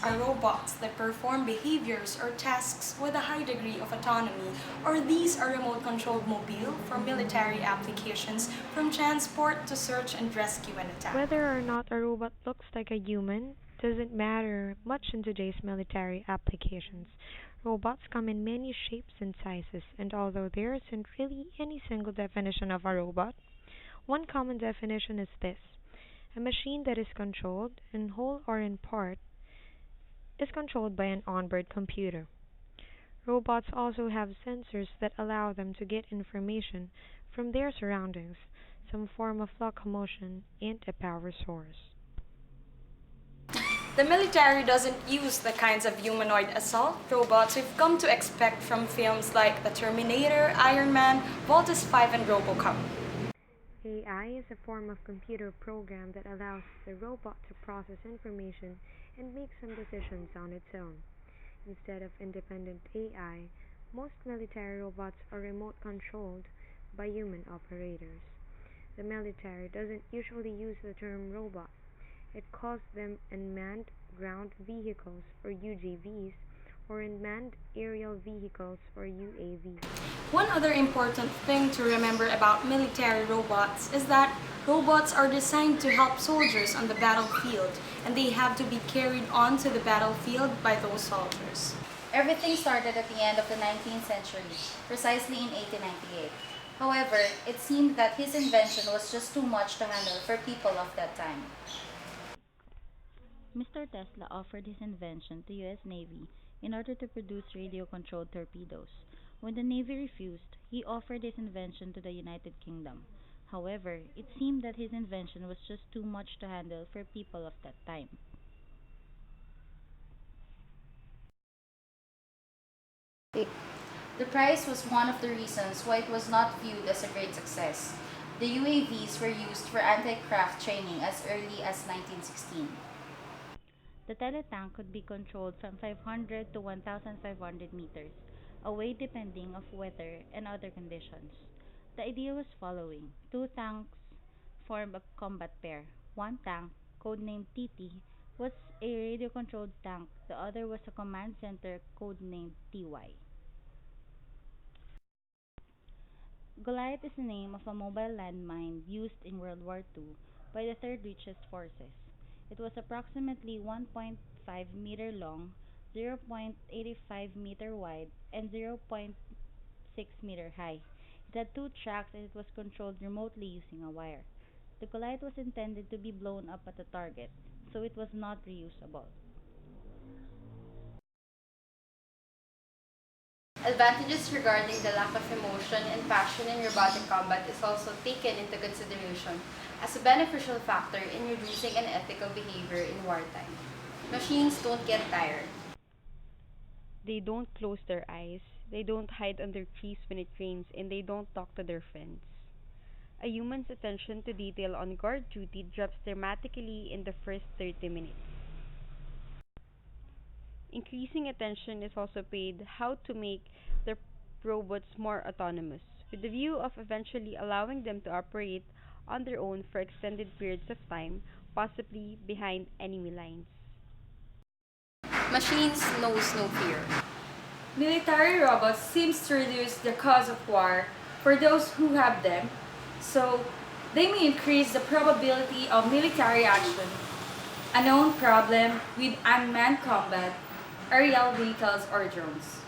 are robots that perform behaviors or tasks with a high degree of autonomy, or these are remote-controlled mobile for military applications from transport to search and rescue and attack. Whether or not a robot looks like a human doesn't matter much in today's military applications. Robots come in many shapes and sizes, and although there isn't really any single definition of a robot, one common definition is this: a machine that is controlled, in whole or in part, is controlled by an onboard computer. Robots also have sensors that allow them to get information from their surroundings, some form of locomotion, and a power source. The military doesn't use the kinds of humanoid assault robots we've come to expect from films like The Terminator, Iron Man, Voltes 5, and Robocop. AI is a form of computer program that allows the robot to process information and make some decisions on its own. Instead of independent AI, most military robots are remote controlled by human operators. The military doesn't usually use the term robot. It calls them unmanned ground vehicles or UGVs or unmanned aerial vehicles or UAVs. One other important thing to remember about military robots is that robots are designed to help soldiers on the battlefield, and they have to be carried on to the battlefield by those soldiers. Everything started at the end of the 19th century, precisely in 1898. However, it seemed that his invention was just too much to handle for people of that time. Mr. Tesla offered his invention to US Navy in order to produce radio-controlled torpedoes. When the Navy refused, he offered his invention to the United Kingdom. However, it seemed that his invention was just too much to handle for people of that time. The price was one of the reasons why it was not viewed as a great success. The UAVs were used for anti-craft training as early as 1916. The teletank could be controlled from 500 to 1,500 meters away depending of weather and other conditions. The idea was following. Two tanks formed a combat pair. One tank, codenamed TT, was a radio-controlled tank. The other was a command center codenamed TY. Goliath is the name of a mobile landmine used in World War II by the third richest forces. It was approximately 1.5 meter long, 0.85 meter wide, and 0.6 meter high. It had two tracks and it was controlled remotely using a wire. The Goliath was intended to be blown up at a target, so it was not reusable. Advantages regarding the lack of emotion and passion in robotic combat is also taken into consideration as a beneficial factor in reducing unethical behavior in wartime. Machines don't get tired. They don't close their eyes, they don't hide under trees when it rains, and they don't talk to their friends. A human's attention to detail on guard duty drops dramatically in the first 30 minutes. Increasing attention is also paid how to make the robots more autonomous, with the view of eventually allowing them to operate on their own for extended periods of time, possibly behind enemy lines. Machines knows no fear. Military robots seems to reduce the cause of war for those who have them, so they may increase the probability of military action. A known problem with unmanned combat, aerial vehicles or drones.